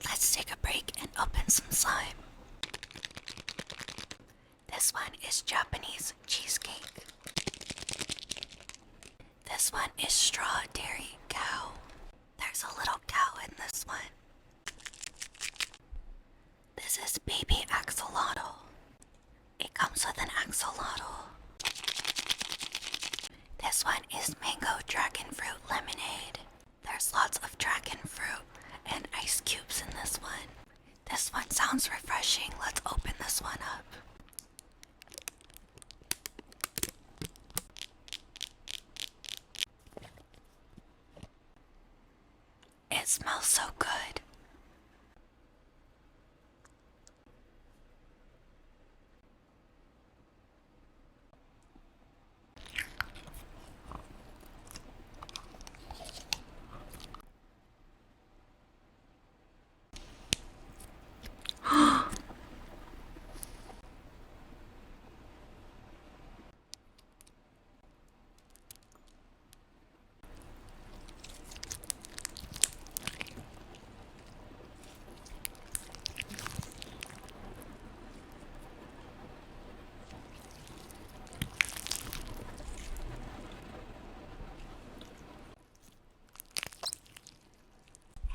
Let's take a break and open some slime. This one is Japanese cheesecake. This one is straw dairy cow. There's a little cow in this one. This is baby axolotl. It comes with an axolotl. This one is mango dragon fruit lemonade. There's lots of dragon fruit and ice cubes in this one. This one sounds refreshing. Let's open this one up. It smells so good.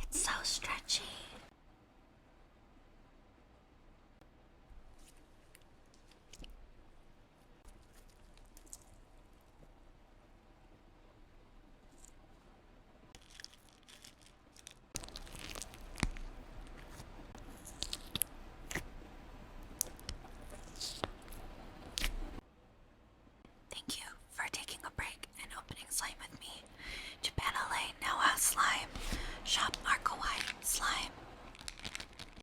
It's so stretchy.